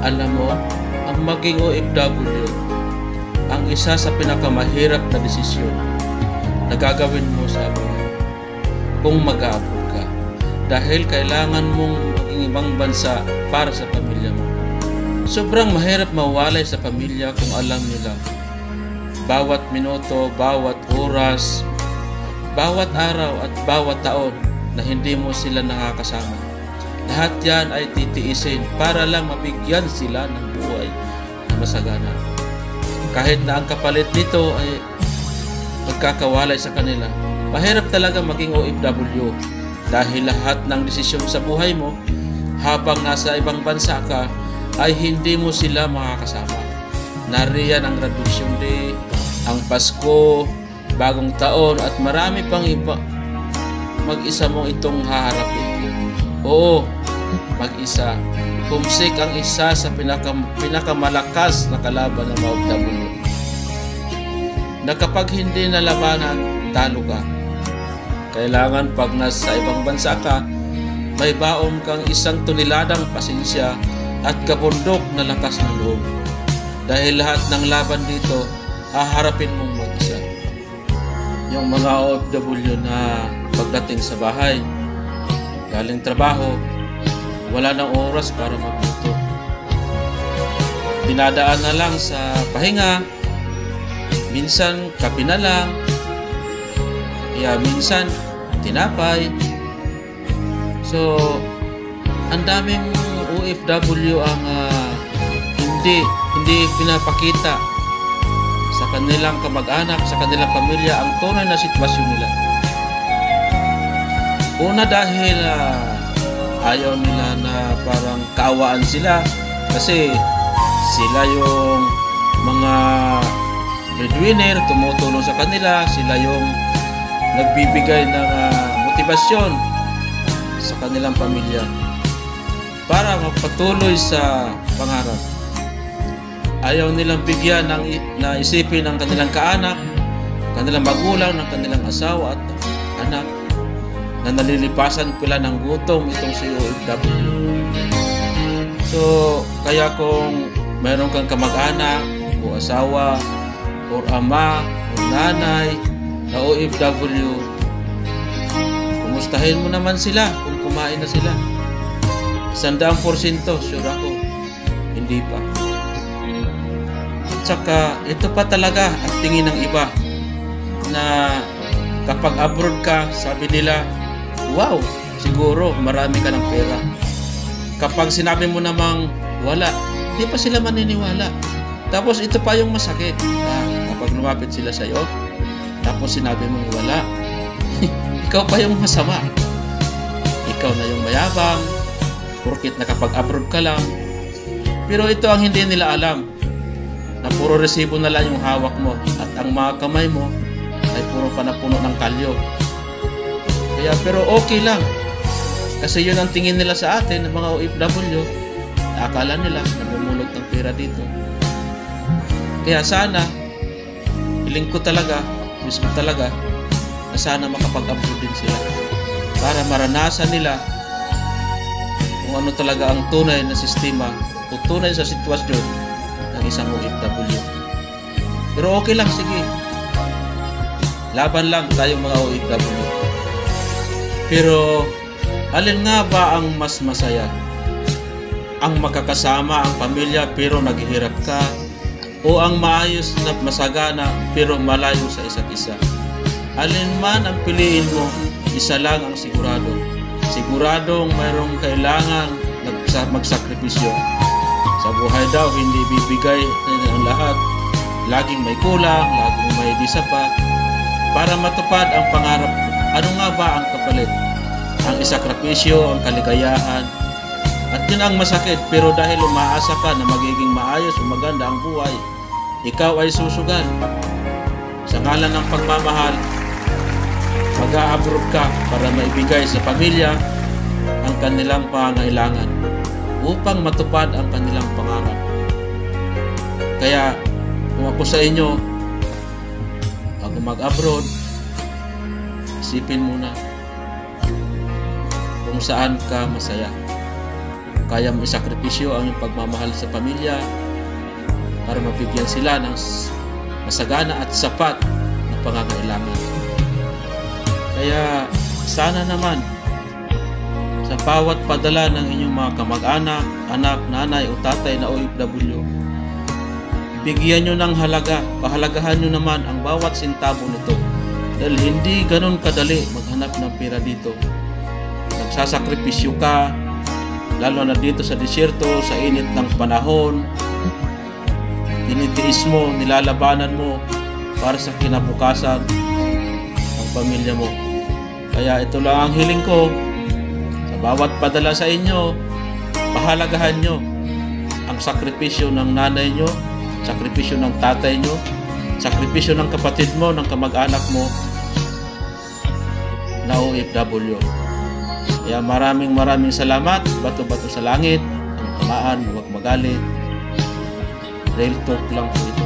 Alam mo, ang maging OFW ang isa sa pinakamahirap na desisyon na gagawin mo sa buhay kung mag-a-abroad ka. Dahil kailangan mong maging ibang bansa para sa pamilya mo. Sobrang mahirap mawalay sa pamilya kung alam nyo lang. Bawat minuto, bawat oras, bawat araw at bawat taon na hindi mo sila nakakasama. Lahat yan ay titiisin para lang mabigyan sila ng buhay na masagana. Kahit na ang kapalit nito ay magkakawalay sa kanila. Mahirap talaga maging OFW dahil lahat ng desisyon sa buhay mo habang nasa ibang bansa ka ay hindi mo sila makakasama. Nariyan ang graduation day, ang Pasko, bagong taon at marami pang iba. Mag-isa mo itong haharapin. Oo, mag-isa. Homesick ang isa sa pinakamalakas na kalaban ng OFW. Na kapag hindi nalabanan, talo ka. Kailangan pag nasa ibang bansa ka, may baon kang 1 toneladang pasensya at kabundok na lakas ng loob. Dahil lahat ng laban dito, haharapin mong mag-isa. Yung mga OFW na pagdating sa bahay, galing trabaho, wala nang oras para magluto. Dinadaan na lang sa pahinga, minsan kape na lang, minsan tinapay. So, ang daming OFW ang hindi pinapakita sa kanilang kamag-anak, sa kanilang pamilya ang tunay na sitwasyon nila. Una dahil ayaw nila na parang kaawaan sila kasi sila yung mga breadwinner, tumutulong sa kanila, sila yung nagbibigay ng motibasyon sa kanilang pamilya para magpatuloy sa pangarap. Ayaw nilang bigyan na isipin ang kanilang kaanak, kanilang magulang, ng kanilang asawa at anak na nalilipasan pila ng gutom itong si OFW. So, kaya kung mayroon kang kamag-anak o asawa o ama o nanay na OFW, kumustahin mo naman sila kung kumain na sila. 100% sure ako, hindi pa. At saka, ito pa talaga ang tingin ng iba na kapag abroad ka, sabi nila, wow, siguro marami ka ng pera. Kapag sinabi mo namang wala, hindi pa sila maniniwala. Tapos ito pa yung masakit. Kapag lumapit sila sa iyo, tapos sinabi mong wala, ikaw pa yung masama. Ikaw na yung mayabang, porkit nakapag-abroad ka lang. Pero ito ang hindi nila alam, na puro resibo na lang yung hawak mo at ang mga kamay mo ay puro panapuno ng kalyo. Kaya pero okay lang. Kasi yun ang tingin nila sa atin ng mga OFW. Akala nila namumulot ng pera dito. Kaya sana, hiling ko talaga, wish ko talaga, na sana makapag-abroad din sila. Para maranasan nila kung ano talaga ang tunay na sistema o tunay sa sitwasyon ng isang OFW. Pero okay lang, sige. Laban lang tayong mga OFW. Pero alin nga ba ang mas masaya? Ang makakasama ang pamilya pero naghihirap ka, o ang maayos na masagana pero malayo sa isa't isa? Alin man ang piliin mo, isa lang ang sigurado. Siguradong mayroong kailangan magsakripisyo. Sa buhay daw, hindi bibigay ang lahat. Laging may kulang, laging may disapat. Para matupad ang pangarap, ano nga ba ang kapalit? Ang isakripisyo, ang kaligayahan. At yun ang masakit, pero dahil umaasa ka na magiging maayos o maganda ang buhay, ikaw ay susugal. Sa ngalan ng pagmamahal, mag-a-abroad ka para maibigay sa pamilya ang kanilang pangangailangan upang matupad ang kanilang pangarap. Kaya kung ako sa inyo, bago mag-abroad, isipin muna kung saan ka masaya. Kung kaya mo isakripisyo ang iyong pagmamahal sa pamilya para mabigyan sila ng masagana at sapat na pangangailangan. Kaya sana naman sa bawat padala ng inyong mga kamag-anak, anak, nanay o tatay na OFW, bigyan nyo ng halaga, pahalagahan nyo naman ang bawat sintabo nito. Dahil hindi ganun kadali maghanap ng pera dito. Nagsasakripisyo ka, lalo na dito sa disyerto, sa init ng panahon. Tinitiis mo, nilalabanan mo para sa kinabukasan ng pamilya mo. Kaya ito lang ang hiling ko. Sa bawat padala sa inyo, pahalagahan nyo ang sakripisyo ng nanay nyo, sakripisyo ng tatay nyo, sakripisyo ng kapatid mo, ng kamag-anak mo na OFW. Kaya maraming salamat. Bato-bato sa langit, ang tamaan, huwag magalit. Real talk lang po ito.